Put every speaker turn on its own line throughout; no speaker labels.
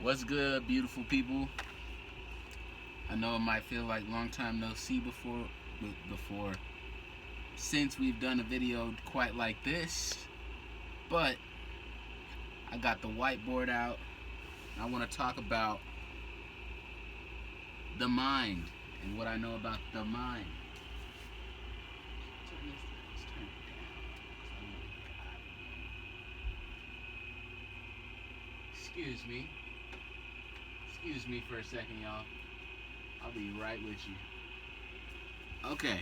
What's good, beautiful people? I know it might feel like long time no see before since we've done a video quite like this, but I got the whiteboard out. I want to talk about the mind and what I know about the mind. Let's turn it down. Excuse me for a second, y'all. I'll be right with you. Okay,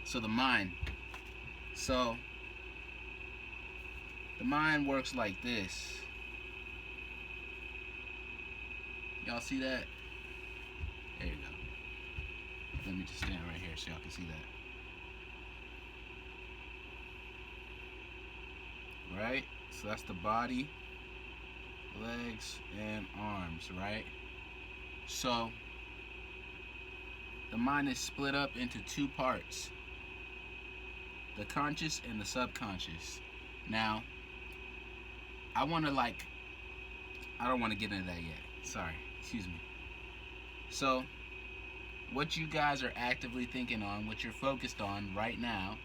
so the mind. So the mind works like this. Y'all see that? There you go. Let me just stand right here so y'all can see that. Right? So that's the body, legs, and arms, right? So the mind is split up into two parts, the conscious and the subconscious. Now, I don't want to get into that yet. Sorry, excuse me. So, what you guys are actively thinking on, what you're focused on right now,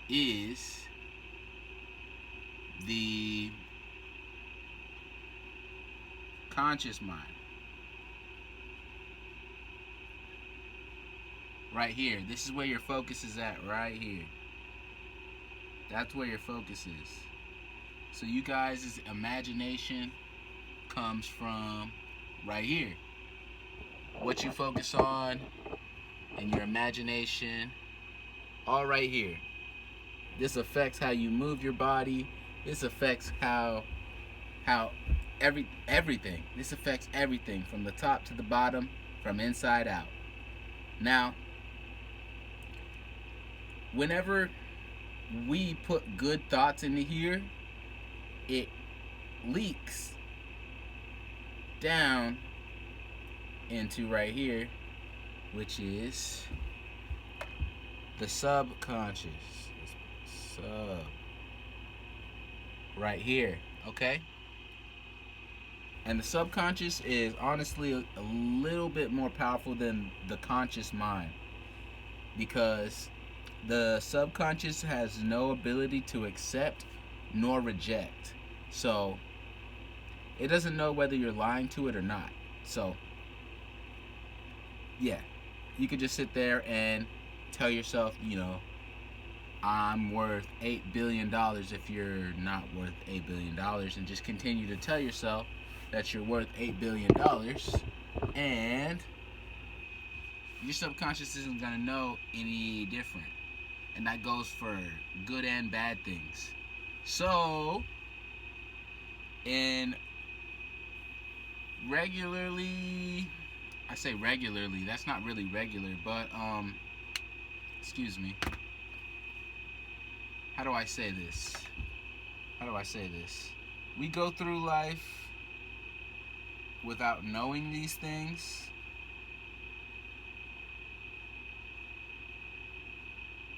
is the conscious mind. Right here. This is where your focus is at, right here. That's where your focus is. So you guys' imagination comes from right here. What you focus on and your imagination, all right here. This affects how you move your body. This affects everything. This affects everything from the top to the bottom, from inside out. Now, whenever we put good thoughts into here, it leaks down into right here, which is the subconscious. Right here, okay? And the subconscious is honestly a little bit more powerful than the conscious mind, because the subconscious has no ability to accept nor reject. So it doesn't know whether you're lying to it or not. So yeah, you could just sit there and tell yourself, I'm worth $8 billion if you're not worth $8 billion, and just continue to tell yourself that you're worth $8 billion, and your subconscious isn't going to know any different. And that goes for good and bad things. So, I say regularly, that's not really regular, but, excuse me. How do I say this? We go through life without knowing these things.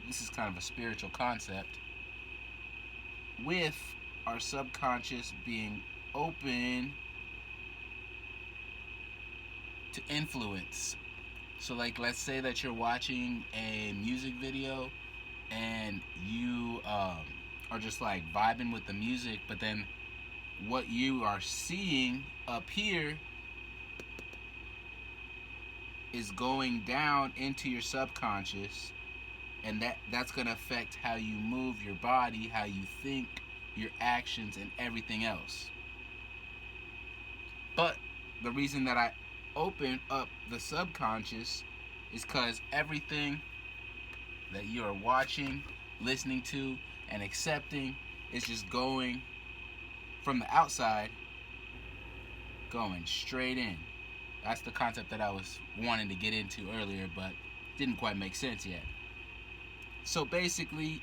This is kind of a spiritual concept, with our subconscious being open to influence. So like, let's say that you're watching a music video and you are just like vibing with the music, but then what you are seeing up here is going down into your subconscious, and that's going to affect how you move your body, how you think, your actions, and everything else. But the reason that I open up the subconscious is because everything that you are watching, listening to, and accepting is just going from the outside, going straight in. That's the concept that I was wanting to get into earlier, but didn't quite make sense yet. So basically,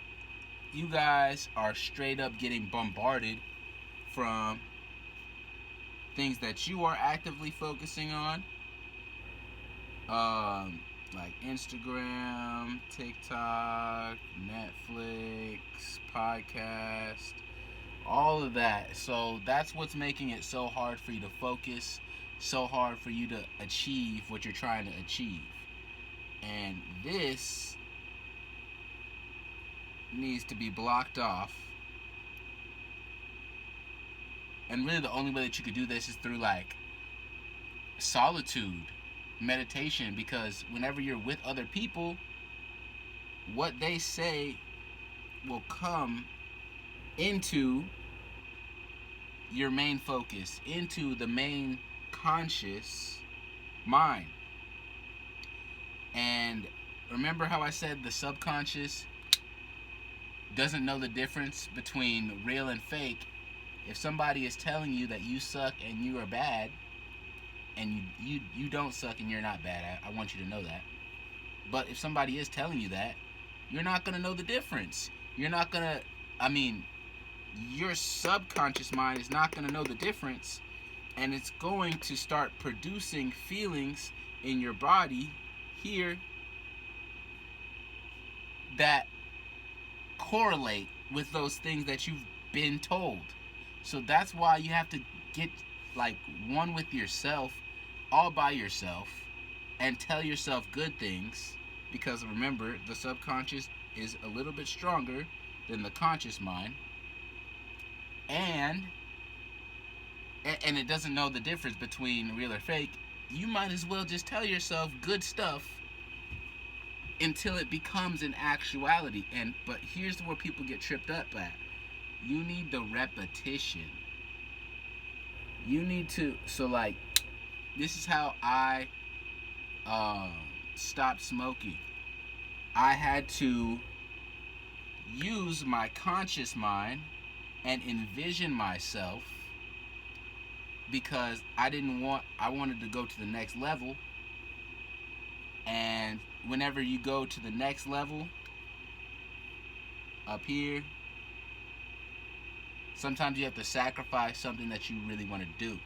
you guys are straight up getting bombarded from things that you are actively focusing on, like Instagram, TikTok, Netflix, podcast, all of that. So that's what's making it so hard for you to focus so hard for you to achieve what you're trying to achieve. And this needs to be blocked off. And really the only way that you could do this is through like solitude, meditation, because whenever you're with other people, what they say will come into your main focus, into the main conscious mind. And remember how I said the subconscious doesn't know the difference between real and fake? If somebody is telling you that you suck and you are bad, and you don't suck and you're not bad, I want you to know that. But if somebody is telling you that, you're not going to know the difference. You're not going to, your subconscious mind is not going to know the difference, and it's going to start producing feelings in your body here that correlate with those things that you've been told. So that's why you have to get like one with yourself, all by yourself, and tell yourself good things, because remember, the subconscious is a little bit stronger than the conscious mind, and it doesn't know the difference between real or fake. You might as well just tell yourself good stuff until it becomes an actuality. But here's where people get tripped up at. You need the repetition. You need to, so like, this is how I stopped smoking. I had to use my conscious mind and envision myself, because I wanted to go to the next level. And whenever you go to the next level up here, sometimes you have to sacrifice something that you really want to do.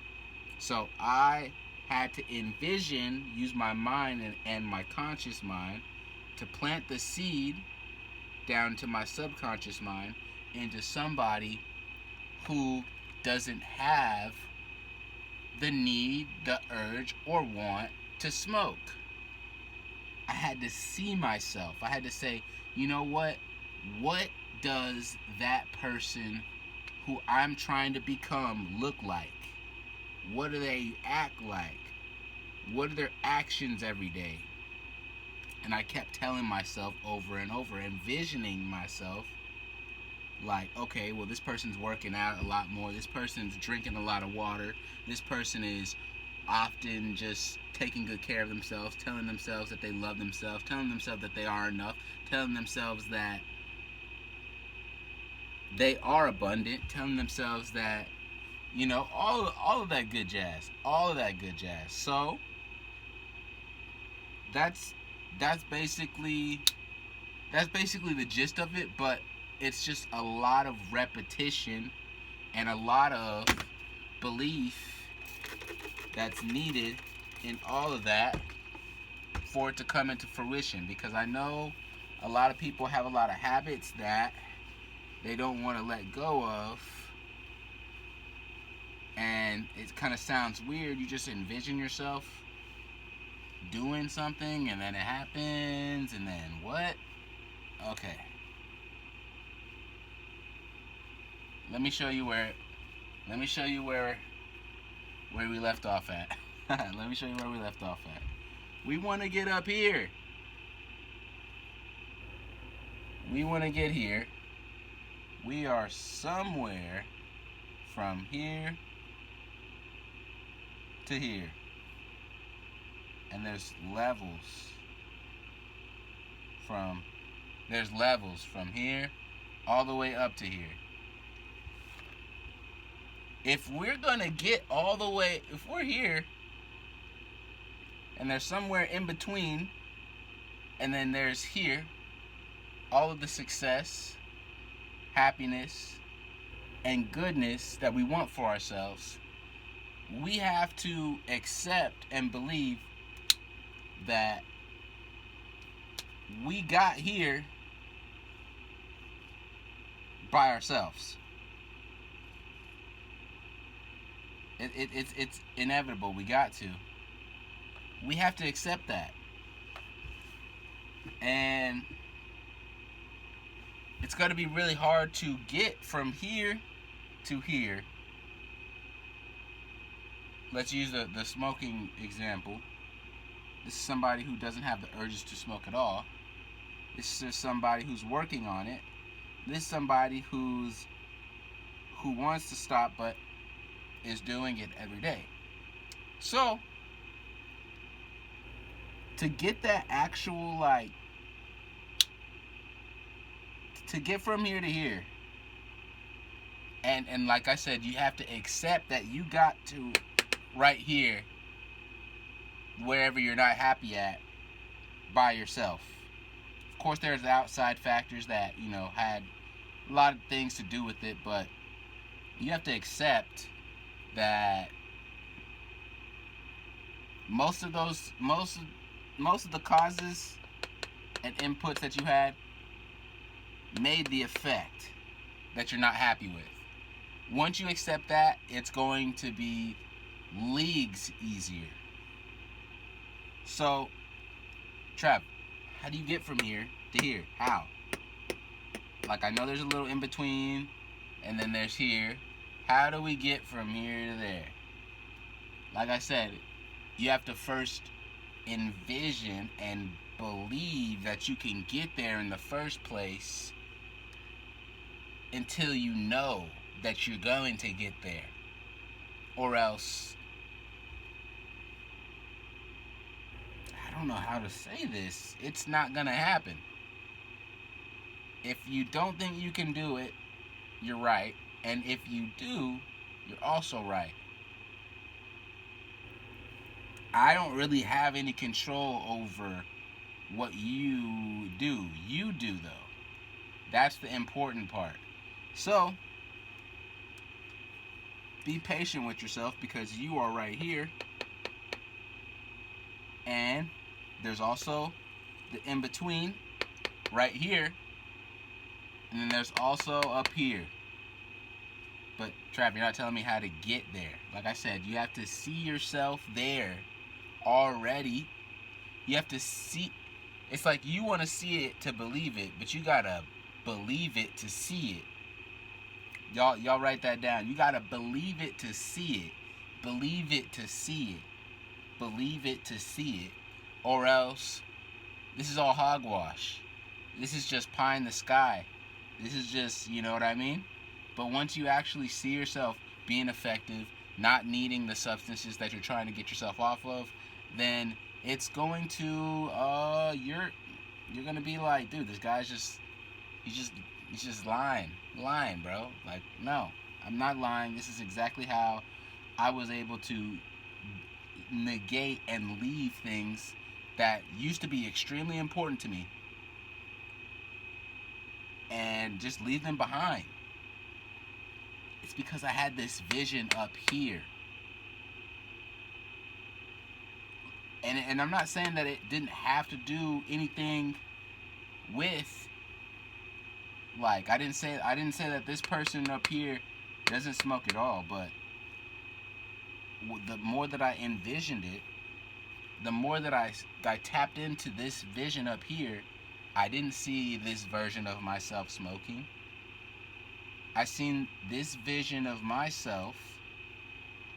So I had to envision, use my mind and my conscious mind to plant the seed down to my subconscious mind into somebody who doesn't have the need, the urge, or want to smoke. I had to see myself. I had to say, you know what? What does that person who I'm trying to become look like? What do they act like? What are their actions every day? And I kept telling myself over and over, envisioning myself like, okay, well, this person's working out a lot more. This person's drinking a lot of water. This person is often just taking good care of themselves, telling themselves that they love themselves, telling themselves that they are enough, telling themselves that they are abundant, telling themselves that, you know, all of that good jazz, all of that good jazz. So that's basically the gist of it, but it's just a lot of repetition and a lot of belief that's needed in all of that for it to come into fruition. Because I know a lot of people have a lot of habits that they don't want to let go of, and it kind of sounds weird. You just envision yourself doing something and then it happens, and then what? Okay, let me show you where we left off at. Let me show you where we left off at. We want to get up here. We want to get here. We are somewhere from here to here. And there's levels from here all the way up to here. If we're gonna get all the way, if we're here and there's somewhere in between, and then there's here, all of the success, happiness, and goodness that we want for ourselves, we have to accept and believe that we got here by ourselves. It's inevitable. We got to. We have to accept that. And it's going to be really hard to get from here to here. Let's use the smoking example. This is somebody who doesn't have the urges to smoke at all. This is somebody who's working on it. This is somebody who wants to stop but is doing it every day. So, to get that actual, like, to get from here to here, and like I said, you have to accept that you got to right here, wherever you're not happy at, by yourself. Of course, there's the outside factors that, had a lot of things to do with it, but you have to accept that most of the causes and inputs that you had made the effect that you're not happy with. Once you accept that, it's going to be leagues easier. So, Trev, how do you get from here to here? How? Like, I know there's a little in between, and then there's here. How do we get from here to there? Like I said, you have to first envision and believe that you can get there in the first place until you know that you're going to get there. Or else, I don't know how to say this, it's not going to happen. If you don't think you can do it, you're right. And if you do, you're also right. I don't really have any control over what you do. You do, though. That's the important part. So, be patient with yourself because you are right here. And there's also the in-between right here. And then there's also up here. But, Trav, you're not telling me how to get there. Like I said, you have to see yourself there already. You have to see. It's like you want to see it to believe it, but you gotta believe it to see it. Y'all write that down. You gotta believe it to see it. Believe it to see it. Believe it to see it. Or else, this is all hogwash. This is just pie in the sky. This is just, you know what I mean? But once you actually see yourself being effective, not needing the substances that you're trying to get yourself off of, then it's going to, you're gonna be like, dude, this guy's he's just lying, bro. Like, no, I'm not lying. This is exactly how I was able to negate and leave things that used to be extremely important to me and just leave them behind. It's because I had this vision up here. And I'm not saying that it didn't have to do anything with, like, I didn't say that this person up here doesn't smoke at all, but the more that I envisioned it, the more that I tapped into this vision up here, I didn't see this version of myself smoking. I seen this vision of myself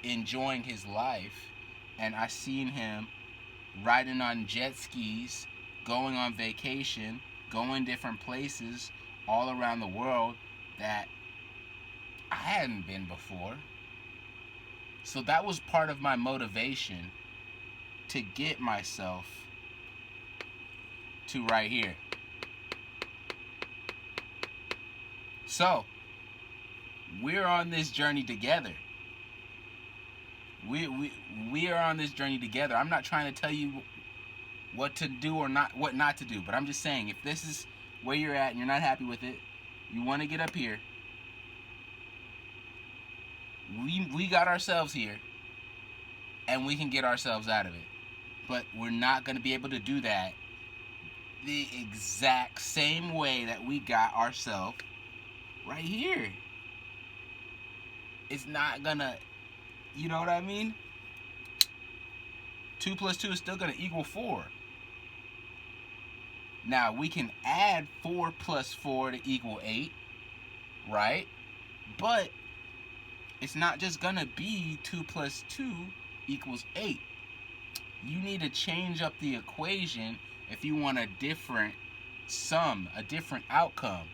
enjoying his life, and I seen him riding on jet skis, going on vacation, going different places all around the world that I hadn't been before. So that was part of my motivation to get myself to right here. So, we're on this journey together. We are on this journey together. I'm not trying to tell you what to do or not, what not to do, but I'm just saying, if this is where you're at and you're not happy with it, you want to get up here. We got ourselves here, and we can get ourselves out of it. But we're not going to be able to do that the exact same way that we got ourselves right here. It's not gonna, You know what I mean? 2 plus 2 is still going to equal 4. Now, we can add 4 plus 4 to equal 8, right? But it's not just going to be 2 plus 2 equals 8. You need to change up the equation if you want a different sum, a different outcome.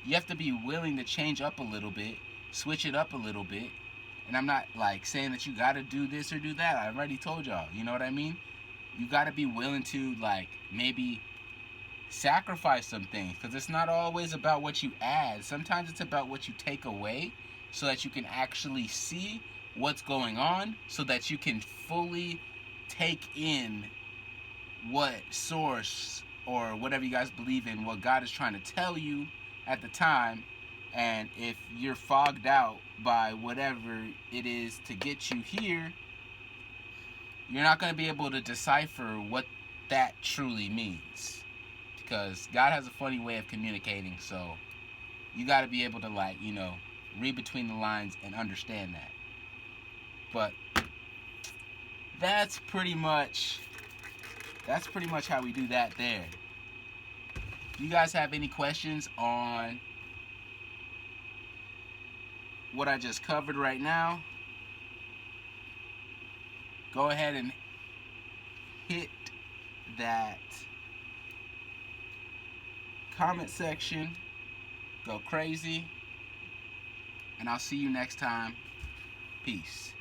You have to be willing to change up a little bit, switch it up a little bit. And I'm not like saying that you got to do this or do that. I already told y'all. You know what I mean? You got to be willing to like maybe sacrifice some things, because it's not always about what you add. Sometimes it's about what you take away, so that you can actually see what's going on, so that you can fully take in what source or whatever you guys believe in, what God is trying to tell you at the time. And if you're fogged out by whatever it is to get you here, you're not going to be able to decipher what that truly means, because God has a funny way of communicating. So you got to be able to, like, you know, read between the lines and understand that. But that's pretty much how we do that there. Do you guys have any questions on what I just covered right now? Go ahead and hit that comment section. Go crazy. And I'll see you next time. Peace.